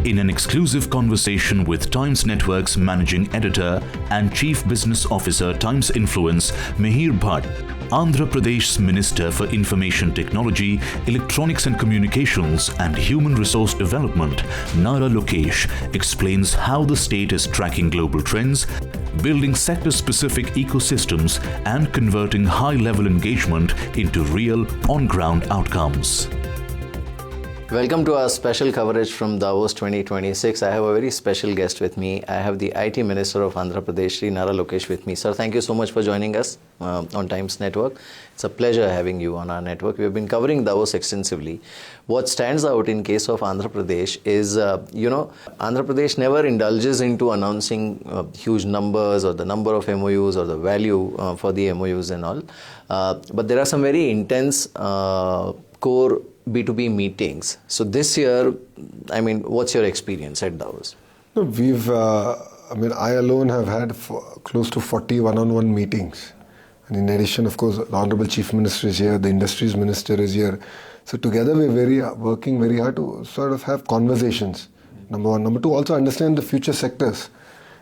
In an exclusive conversation with Times Network's managing editor and chief business officer Times Influence, Mihir Bhatt, Andhra Pradesh's Minister for Information Technology, Electronics and Communications and Human Resource Development, Nara Lokesh, explains how the state is tracking global trends, building sector-specific ecosystems and converting high-level engagement into real, on-ground outcomes. Welcome to our special coverage from Davos 2026. I have a very special guest with me. I have the IT Minister of Andhra Pradesh, Nara Lokesh, with me. Sir, thank you so much for joining us on Times Network. It's a pleasure having you on our network. We have been covering Davos extensively. What stands out in case of Andhra Pradesh is, Andhra Pradesh never indulges into announcing huge numbers or the number of MOUs or the value for the MOUs and all. But there are some very intense core B2B meetings. So this year, what's your experience at Davos? No, I alone have had close to 40 one-on-one meetings. And in addition, of course, the Honorable Chief Minister is here, the Industries Minister is here. So together we're working very hard to sort of have conversations, number one. Number two, also understand the future sectors,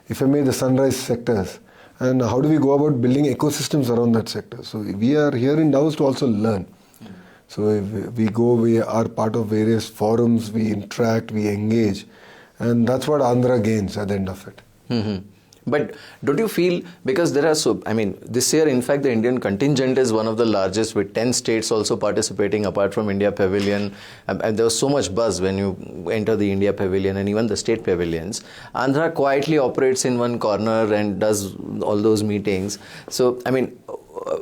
if I may, the sunrise sectors. And how do we go about building ecosystems around that sector? So we are here in Davos to also learn. So we are part of various forums, we interact, we engage, and that's what Andhra gains at the end of it. Mm-hmm. But don't you feel, because there are this year, in fact, the Indian contingent is one of the largest, with 10 states also participating apart from India Pavilion. And there was so much buzz when you enter the India Pavilion and even the state pavilions. Andhra quietly operates in one corner and does all those meetings. So,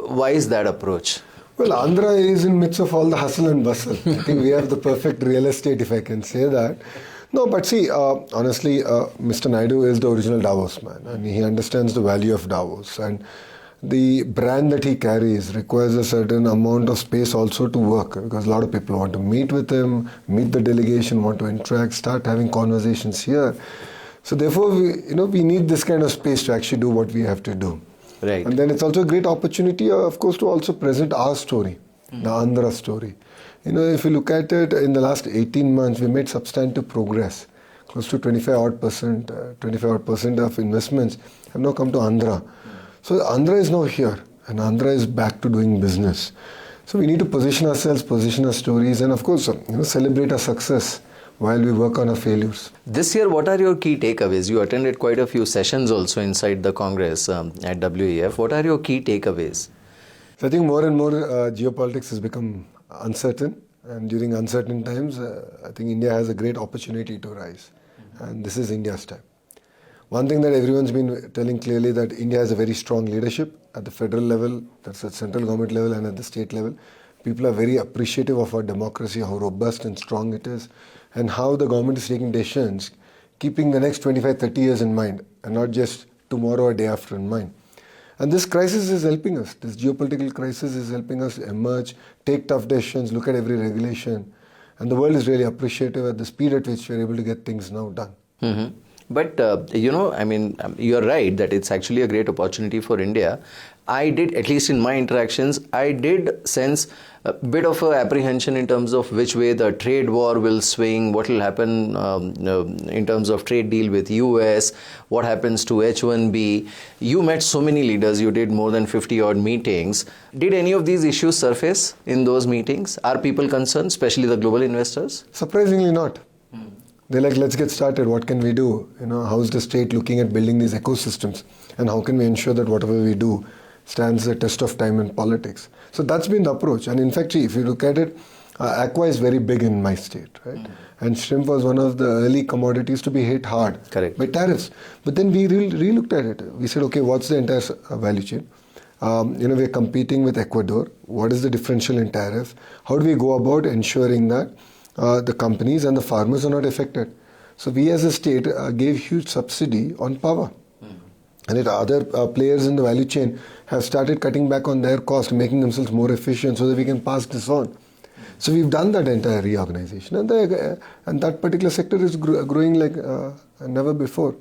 why is that approach? Well, Andhra is in midst of all the hustle and bustle. I think we have the perfect real estate, if I can say that. No, but see, honestly, Mr. Naidu is the original Davos man, and he understands the value of Davos. And the brand that he carries requires a certain amount of space also to work, because a lot of people want to meet with him, meet the delegation, want to interact, start having conversations here. So therefore, we need this kind of space to actually do what we have to do. Right. And then it's also a great opportunity, of course, to also present our story, the Andhra story. If you look at it, in the last 18 months, we made substantive progress. Close to 25% of investments have now come to Andhra. So Andhra is now here, and Andhra is back to doing business. So we need to position ourselves, position our stories, and of course, celebrate our success while we work on our failures. This year, what are your key takeaways? You attended quite a few sessions also inside the Congress at WEF. What are your key takeaways? So I think more and more geopolitics has become uncertain, and during uncertain times, I think India has a great opportunity to rise, and this is India's time. One thing that everyone's been telling clearly, that India has a very strong leadership at the federal level, that's at central government level and at the state level. People are very appreciative of our democracy, how robust and strong it is, and how the government is taking decisions, keeping the next 25, 30 years in mind, and not just tomorrow or day after in mind. And this crisis is helping us. This geopolitical crisis is helping us emerge, take tough decisions, look at every regulation. And the world is really appreciative at the speed at which we're able to get things now done. Mm-hmm. But, you're right that it's actually a great opportunity for India. I did, at least in my interactions, I did sense a bit of a apprehension in terms of which way the trade war will swing, what will happen in terms of trade deal with US, what happens to H1B. You met so many leaders, you did more than 50 odd meetings. Did any of these issues surface in those meetings? Are people concerned, especially the global investors? Surprisingly not. They're like, let's get started. What can we do? How's the state looking at building these ecosystems? And how can we ensure that whatever we do stands the test of time in politics? So that's been the approach. And in fact, if you look at it, aqua is very big in my state, right? And shrimp was one of the early commodities to be hit hard by tariffs. But then we re-looked at it. We said, okay, what's the entire value chain? We're competing with Ecuador. What is the differential in tariff? How do we go about ensuring that the companies and the farmers are not affected? So we as a state gave huge subsidy on power. And other players in the value chain have started cutting back on their cost, making themselves more efficient so that we can pass this on. So we've done that entire reorganization, and that particular sector is growing like never before.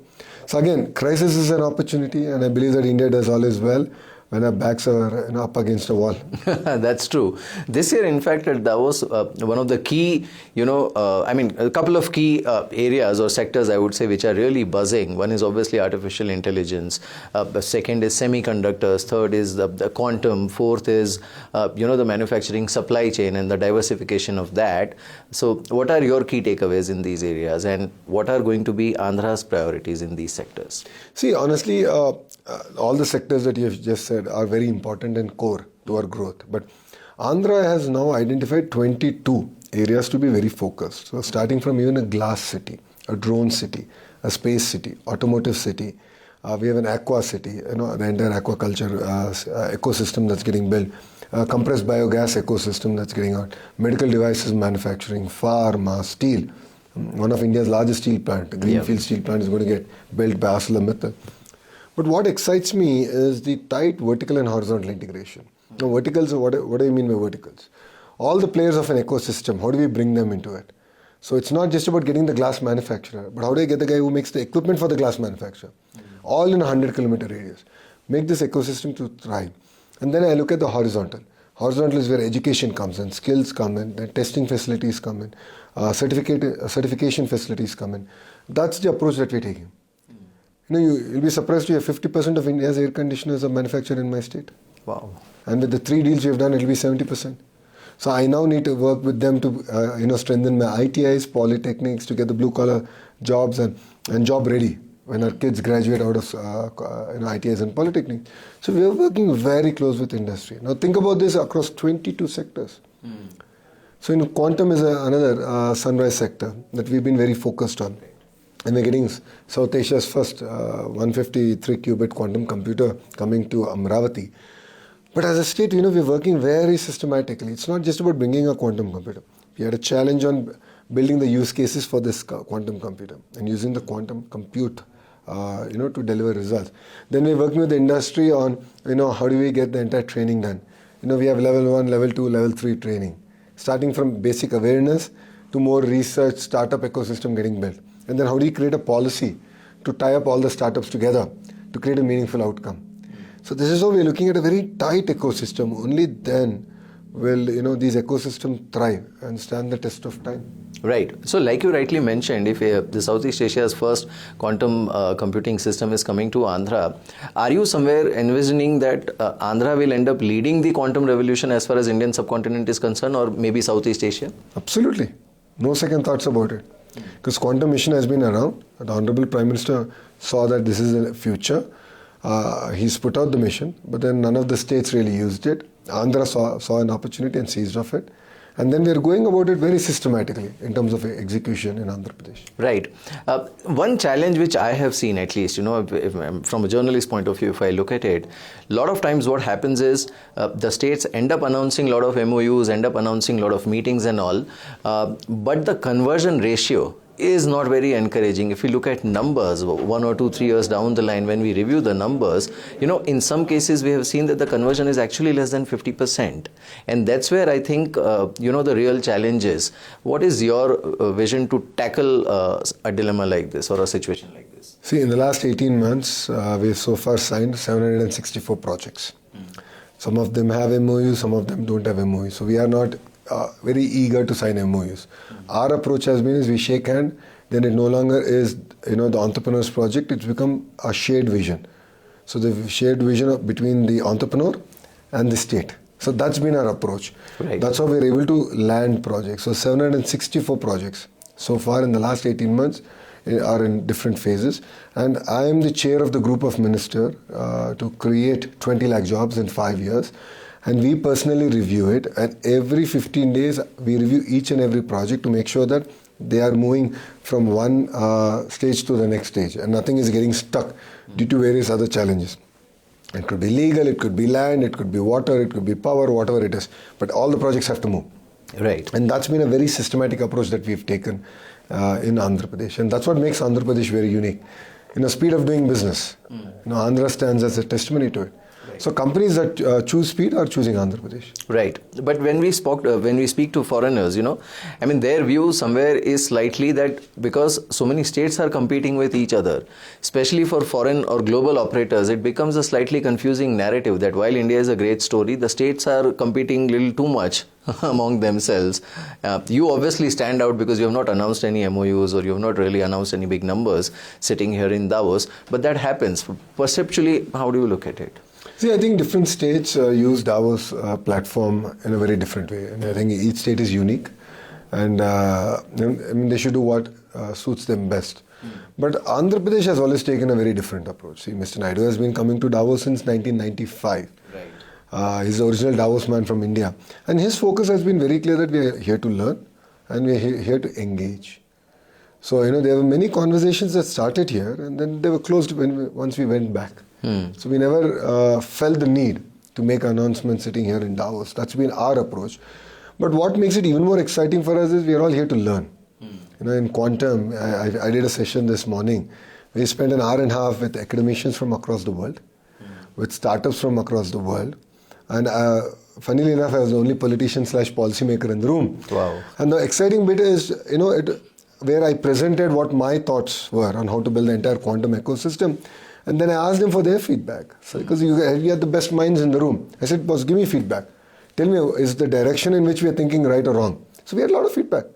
So again, crisis is an opportunity, and I believe that India does always well. when our backs are up against a wall. That's true. This year, in fact, at Davos, one of the key, a couple of key areas or sectors, I would say, which are really buzzing. One is obviously artificial intelligence. The second is semiconductors. Third is the quantum. Fourth is, the manufacturing supply chain and the diversification of that. So what are your key takeaways in these areas, and what are going to be Andhra's priorities in these sectors? See, honestly, all the sectors that you have just said are very important and core to our growth. But Andhra has now identified 22 areas to be very focused. So starting from even a glass city, a drone city, a space city, automotive city. We have an aqua city, the entire aquaculture ecosystem that's getting built. Compressed biogas ecosystem that's getting out. Medical devices manufacturing, pharma, steel. One of India's largest steel plant, the greenfield steel plant, is going to get built by ArcelorMittal. But what excites me is the tight vertical and horizontal integration. Now, verticals, what do you mean by verticals? All the players of an ecosystem, how do we bring them into it? So it's not just about getting the glass manufacturer, but how do I get the guy who makes the equipment for the glass manufacturer? All in a 100-kilometer radius. Make this ecosystem to thrive. And then I look at the horizontal. Horizontal is where education comes in, skills come in, the testing facilities come in, certification facilities come in. That's the approach that we're taking. You'll be surprised to hear 50% of India's air conditioners are manufactured in my state. Wow. And with the 3 deals we've done, it'll be 70%. So I now need to work with them to strengthen my ITIs, polytechnics, to get the blue-collar jobs and job ready when our kids graduate out of ITIs and polytechnics. So we are working very close with industry. Now think about this across 22 sectors. So quantum is another sunrise sector that we've been very focused on. And we're getting South Asia's first 153-qubit quantum computer coming to Amravati. But as a state, we're working very systematically. It's not just about bringing a quantum computer. We had a challenge on building the use cases for this quantum computer and using the quantum compute, to deliver results. Then we're working with the industry on, how do we get the entire training done. We have level 1, level 2, level 3 training. Starting from basic awareness to more research, startup ecosystem getting built. And then how do you create a policy to tie up all the startups together to create a meaningful outcome? So this is how we're looking at a very tight ecosystem. Only then will these ecosystems thrive and stand the test of time. Right. So like you rightly mentioned, if the Southeast Asia's first quantum computing system is coming to Andhra, are you somewhere envisioning that Andhra will end up leading the quantum revolution as far as Indian subcontinent is concerned, or maybe Southeast Asia? Absolutely. No second thoughts about it. Because quantum mission has been around. The Honorable Prime Minister saw that this is the future. He's put out the mission, but then none of the states really used it. Andhra saw an opportunity and seized of it. And then we're going about it very systematically in terms of execution in Andhra Pradesh. Right. One challenge which I have seen, at least, from a journalist point of view, if I look at it, a lot of times what happens is the states end up announcing a lot of MOUs, end up announcing a lot of meetings and all, but the conversion ratio is not very encouraging. If you look at numbers 1 or 2, 3 years down the line, when we review the numbers, in some cases we have seen that the conversion is actually less than 50%. And that's where I think, the real challenge is. What is your vision to tackle a dilemma like this or a situation like this? See, in the last 18 months, we've so far signed 764 projects. Some of them have MOUs, some of them don't have MOUs. So we are not very eager to sign MOUs. Our approach has been is we shake hand, then it no longer is the entrepreneur's project, it's become a shared vision. So the shared vision between the entrepreneur and the state. So that's been our approach. Right. That's how we're able to land projects. So 764 projects so far in the last 18 months are in different phases. And I am the chair of the group of ministers to create 20 lakh jobs in 5 years. And we personally review it, and every 15 days we review each and every project to make sure that they are moving from one stage to the next stage and nothing is getting stuck due to various other challenges. It could be legal, it could be land, it could be water, it could be power, whatever it is. But all the projects have to move. Right. And that's been a very systematic approach that we've taken in Andhra Pradesh. And that's what makes Andhra Pradesh very unique. Speed of doing business. Andhra stands as a testimony to it. So companies that choose speed are choosing Andhra Pradesh. Right. But when we speak to foreigners, I mean, their view somewhere is slightly that because so many states are competing with each other, especially for foreign or global operators, it becomes a slightly confusing narrative that while India is a great story, the states are competing a little too much among themselves. You obviously stand out because you have not announced any MOUs or you have not really announced any big numbers sitting here in Davos, but that happens. Perceptually, how do you look at it? See, I think different states use Davos platform in a very different way, and I think each state is unique, and I mean they should do what suits them best. But Andhra Pradesh has always taken a very different approach. See, Mr. Naidu has been coming to Davos since 1995. Right. He's the original Davos man from India, and his focus has been very clear that we are here to learn and we are here to engage. So there were many conversations that started here, and then they were closed once we went back. So we never felt the need to make announcements sitting here in Davos. That's been our approach. But what makes it even more exciting for us is we are all here to learn. In quantum, I did a session this morning. We spent an hour and a half with academicians from across the world, with startups from across the world. And funnily enough, I was the only politician/policymaker in the room. Wow. And the exciting bit is, where I presented what my thoughts were on how to build the entire quantum ecosystem. And then I asked them for their feedback. So, because you had the best minds in the room. I said, boss, give me feedback. Tell me, is the direction in which we are thinking right or wrong? So we had a lot of feedback.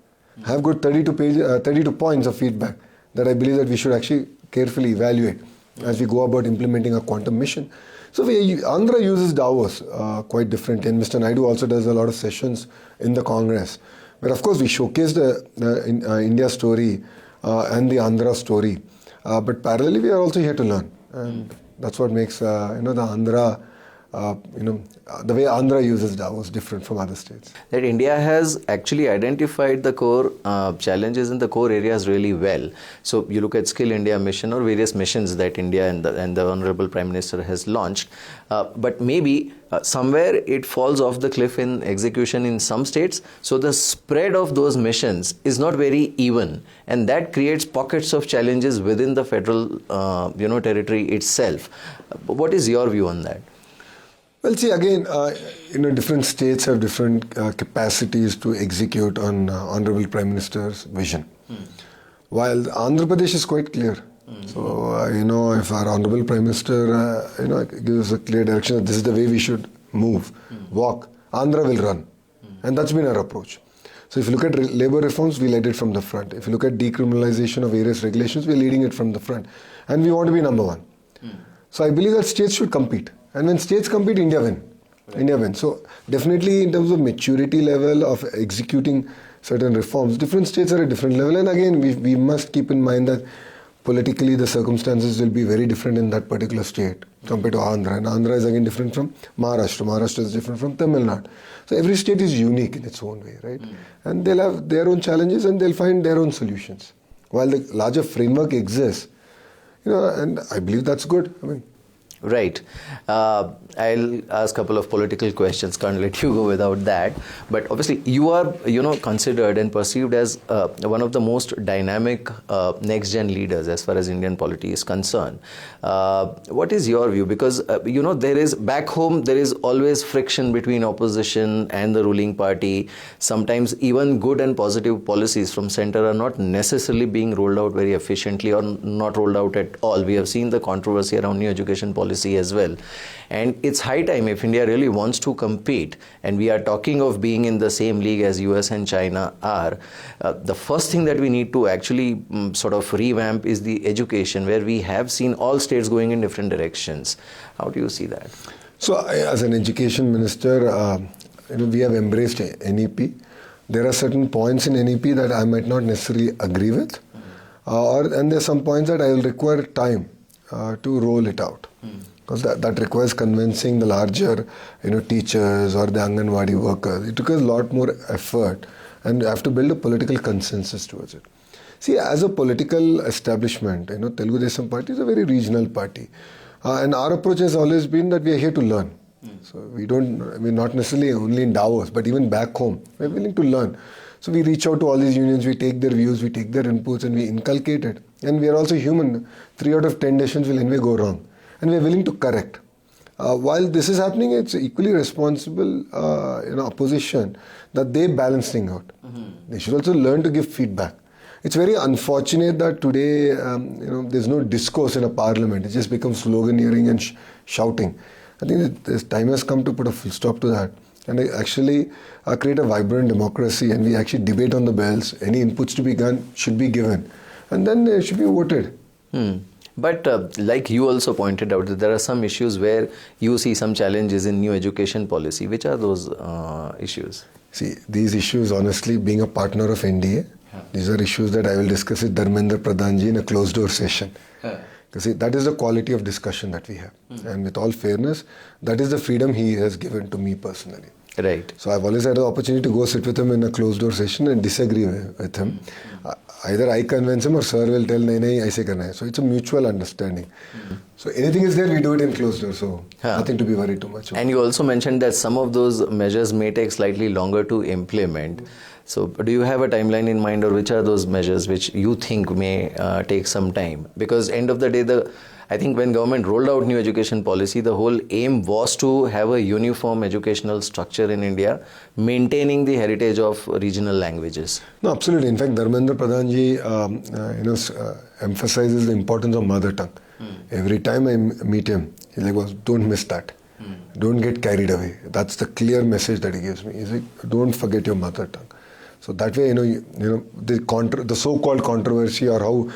I have got 32 points of feedback that I believe that we should actually carefully evaluate as we go about implementing a quantum mission. So Andhra uses Davos quite differently. And Mr. Naidu also does a lot of sessions in the Congress. But of course, we showcase the India story and the Andhra story. But parallelly, we are also here to learn. And that's what makes, the Andhra, the way Andhra uses Davos different from other states. That India has actually identified the core challenges in the core areas really well. So you look at Skill India mission or various missions that India and the Honorable Prime Minister has launched. But maybe somewhere it falls off the cliff in execution in some states. So the spread of those missions is not very even. And that creates pockets of challenges within the federal, territory itself. What is your view on that? Well, see, again, different states have different capacities to execute on Honorable Prime Minister's vision. While Andhra Pradesh is quite clear. So, if our Honorable Prime Minister, gives a clear direction that this is the way we should move, walk, Andhra will run. And that's been our approach. So, if you look at labor reforms, we led it from the front. If you look at decriminalization of various regulations, we're leading it from the front. And we want to be number one. So, I believe that states should compete. And when states compete, India win. Right. India wins. So definitely in terms of maturity level of executing certain reforms, different states are at different level. And again, we must keep in mind that politically the circumstances will be very different in that particular state compared to Andhra. And Andhra is again different from Maharashtra. Maharashtra is different from Tamil Nadu. So every state is unique in its own way, right? And they'll have their own challenges and they'll find their own solutions. While the larger framework exists, and I believe that's good. Right. I'll ask a couple of political questions. Can't let you go without that. But obviously, you are, considered and perceived as one of the most dynamic next-gen leaders as far as Indian polity is concerned. What is your view? Because, there is, back home, there is always friction between opposition and the ruling party. Sometimes even good and positive policies from center are not necessarily being rolled out very efficiently or not rolled out at all. We have seen the controversy around new education policy as well. And it's high time, if India really wants to compete, and we are talking of being in the same league as US and China are, the first thing that we need to actually sort of revamp is the education, where we have seen all states going in different directions. How do you see that? So as an education minister, we have embraced NEP. There are certain points in NEP that I might not necessarily agree with, and there are some points that I will require time to roll it out. Because that requires convincing the larger, teachers or the Anganwadi workers. It requires a lot more effort, and you have to build a political consensus towards it. See, as a political establishment, Telugu Desam Party is a very regional party, and our approach has always been that we are here to learn. So we're not necessarily only in Davos, but even back home, we're willing to learn. So we reach out to all these unions, we take their views, we take their inputs, and we inculcate it. And we are also human. 3 out of 10 decisions will anyway go wrong. And we are willing to correct. While this is happening, it's equally responsible, opposition, that they balance things out. They should also learn to give feedback. It's very unfortunate that today, there's no discourse in a parliament. It just becomes sloganeering and shouting. I think this time has come to put a full stop to that and actually create a vibrant democracy, and we actually debate on the bills. Any inputs to be done should be given, and then it should be voted. But like you also pointed out, that there are some issues where you see some challenges in new education policy. Which are those issues? See, these issues, honestly, being a partner of NDA, these are issues that I will discuss with Dharmendra Pradhanji in a closed-door session. Because that is the quality of discussion that we have. And with all fairness, that is the freedom he has given to me personally. Right. So I've always had the opportunity to go sit with him in a closed-door session and disagree with him. Either I convince him or sir will tell, nahi, aise karna hai. So it's a mutual understanding. So anything is there, we do it in closed door. So nothing to be worried too much about. And you also mentioned that some of those measures may take slightly longer to implement. So do you have a timeline in mind, or which are those measures which you think may take some time? Because end of the day, I think when government rolled out new education policy, the whole aim was to have a uniform educational structure in India, maintaining the heritage of regional languages. No, absolutely. In fact, Dharmendra Pradhanji, emphasizes the importance of mother tongue. Every time I meet him, he's like, don't miss that. Don't get carried away. That's the clear message that he gives me. He's like, don't forget your mother tongue. So that way, the so-called controversy or how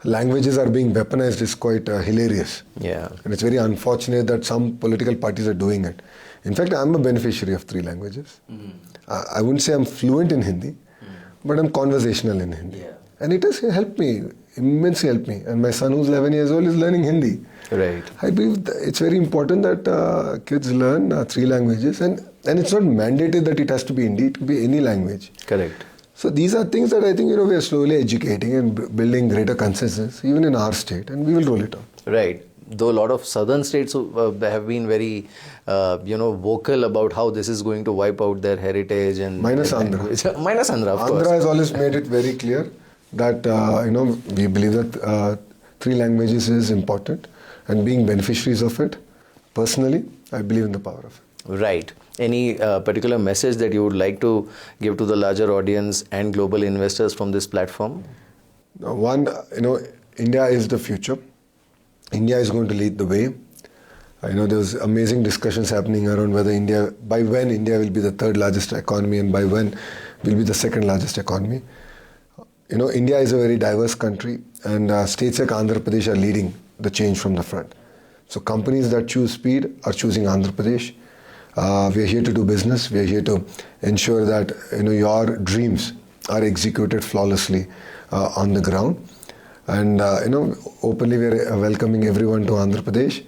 languages are being weaponized is quite hilarious. Yeah. And it's very unfortunate that some political parties are doing it. In fact, I'm a beneficiary of 3 languages. I wouldn't say I'm fluent in Hindi, but I'm conversational in Hindi. Yeah. And it has helped me, immensely helped me. And my son, who's 11 years old, is learning Hindi. Right. I believe it's very important that kids learn 3 languages. And it's not mandated that it has to be Hindi, it could be any language. Correct. So these are things that I think we are slowly educating and building greater consensus, even in our state, and we will roll it out. Right. Though a lot of southern states have been very, vocal about how this is going to wipe out their heritage and minus Andhra. Minus Andhra, of course. Andhra has always made it very clear that we believe that 3 languages is important, and being beneficiaries of it, personally, I believe in the power of it. Right. Any particular message that you would like to give to the larger audience and global investors from this platform? One, India is the future. India is going to lead the way. There's amazing discussions happening around by when India will be the 3rd largest economy and by when will be the 2nd largest economy. India is a very diverse country, and states like Andhra Pradesh are leading the change from the front. So companies that choose speed are choosing Andhra Pradesh. We are here to do business. We are here to ensure that your dreams are executed flawlessly on the ground. And openly we are welcoming everyone to Andhra Pradesh.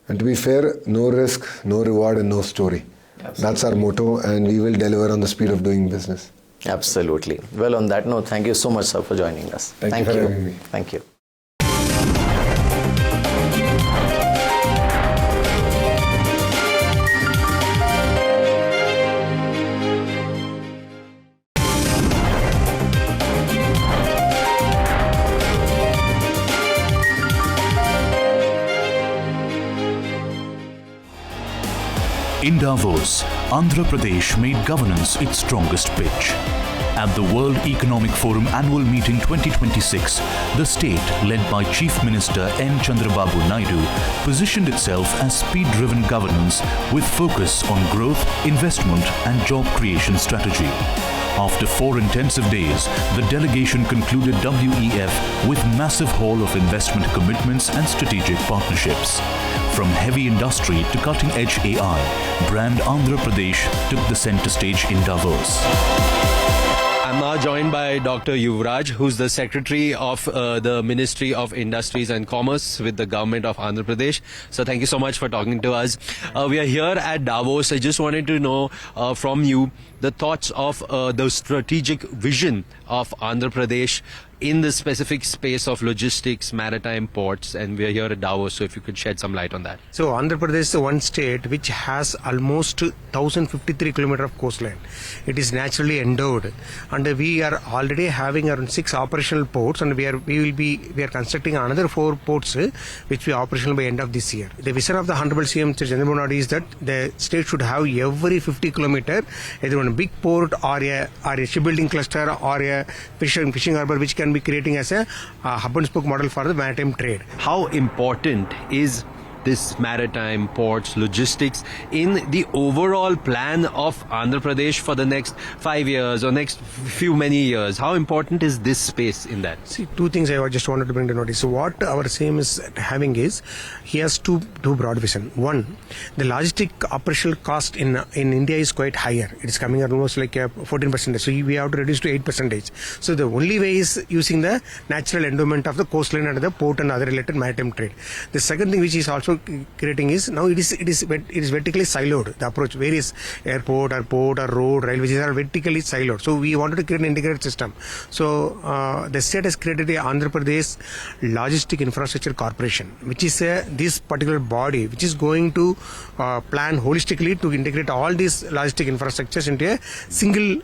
And to be fair, no risk, no reward, and no story. Absolutely. That's our motto, and we will deliver on the speed of doing business. Absolutely. Well, on that note, thank you so much, sir, for joining us. Thank you for having me. Thank you. In Davos, Andhra Pradesh made governance its strongest pitch. At the World Economic Forum Annual Meeting 2026, the state, led by Chief Minister N. Chandrababu Naidu, positioned itself as speed-driven governance with focus on growth, investment and job creation strategy. After 4 intensive days, the delegation concluded WEF with massive haul of investment commitments and strategic partnerships. From heavy industry to cutting-edge AI, brand Andhra Pradesh took the center stage in Davos. I'm now joined by Dr. Yuvraj, who's the Secretary of the Ministry of Industries and Commerce with the government of Andhra Pradesh. So thank you so much for talking to us. We are here at Davos. I just wanted to know from you the thoughts of the strategic vision of Andhra Pradesh in the specific space of logistics, maritime ports, and we are here at Davos, so if you could shed some light on that. So Andhra Pradesh is one state which has almost 1053 kilometers of coastline. It is naturally endowed, and we are already having around 6 operational ports, and we are constructing another 4 ports which will be operational by end of this year. The vision of the Honorable CM Chandrababu Naidu is that the state should have every 50 kilometers either one big port or a shipbuilding cluster or a fishing harbour which can be creating as a hub and spoke model for the maritime trade. How important is this maritime ports logistics in the overall plan of Andhra Pradesh for the next 5 years or next many years? How important is this space in that? See, 2 things I just wanted to bring to notice. So what our CM is having is, he has two broad vision. One, the logistic operational cost in India is quite higher. It is coming at almost like 14%. So we have to reduce to 8%. So the only way is using the natural endowment of the coastline and the port and other related maritime trade. The second thing which is also creating is, now it is vertically siloed. The approach, various airport or port or road, railways are vertically siloed. So we wanted to create an integrated system. So the state has created the Andhra Pradesh Logistic Infrastructure Corporation, which is this particular body which is going to plan holistically to integrate all these logistic infrastructures into a single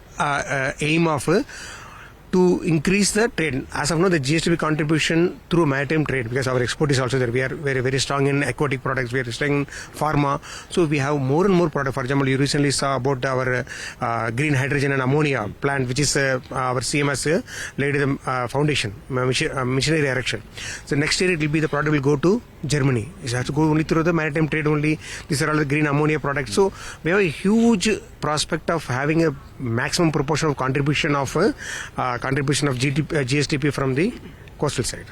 aim of to increase the trade. As of now, the GSTP contribution through maritime trade, because our export is also there. We are very, very strong in aquatic products. We are strong in pharma. So we have more and more products. For example, you recently saw about our green hydrogen and ammonia plant, which is our CMS laid the foundation, machinery erection. So next year it will be, the product will go to Germany. It has to go only through the maritime trade only. These are all the green ammonia products. So we have a huge prospect of having a maximum proportion of contribution of GSTP from the coastal side.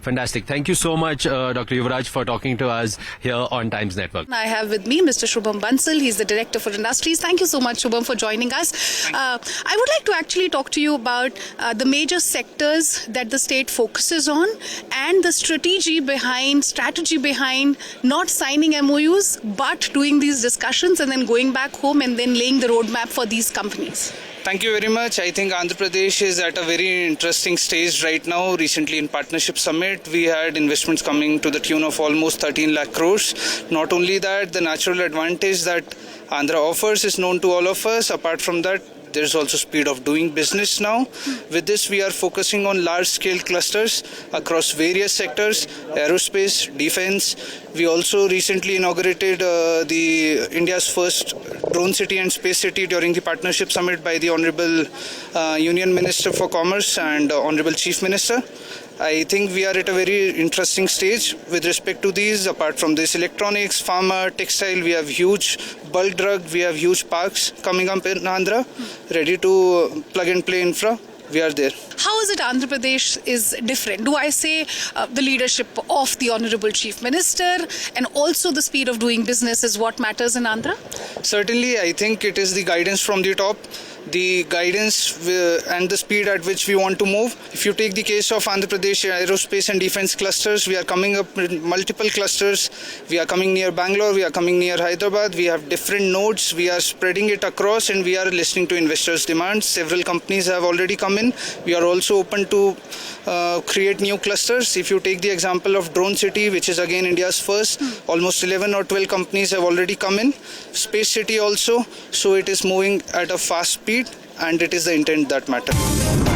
Fantastic. Thank you so much, Dr. Yuvraj, for talking to us here on Times Network. I have with me Mr. Shubham Bansal. He's the Director for Industries. Thank you so much, Shubham, for joining us. I would like to actually talk to you about the major sectors that the state focuses on and the strategy behind not signing MOUs but doing these discussions and then going back home and then laying the roadmap for these companies. Thank you very much. I think Andhra Pradesh is at a very interesting stage right now. Recently in Partnership Summit, we had investments coming to the tune of almost 13 lakh crores. Not only that, the natural advantage that Andhra offers is known to all of us. Apart from that, there's also speed of doing business now. With this, we are focusing on large-scale clusters across various sectors, aerospace, defense. We also recently inaugurated the India's first drone city and space city during the Partnership Summit by the Honorable Union Minister for Commerce and Honorable Chief Minister. I think we are at a very interesting stage with respect to these. Apart from this, electronics, pharma, textile, we have huge bulk drug, we have huge parks coming up in Andhra, ready to plug and play infra. We are there. How is it Andhra Pradesh is different? Do I say the leadership of the Honorable Chief Minister and also the speed of doing business is what matters in Andhra? Certainly, I think it is the guidance from the top. The guidance and the speed at which we want to move. If you take the case of Andhra Pradesh aerospace and defense clusters, we are coming up with multiple clusters. We are coming near Bangalore, we are coming near Hyderabad. We have different nodes. We are spreading it across and we are listening to investors' demands. Several companies have already come in. We are also open to create new clusters. If you take the example of Drone City, which is again India's first, almost 11 or 12 companies have already come in. Space City also. So it is moving at a fast speed. And it is the intent that matters.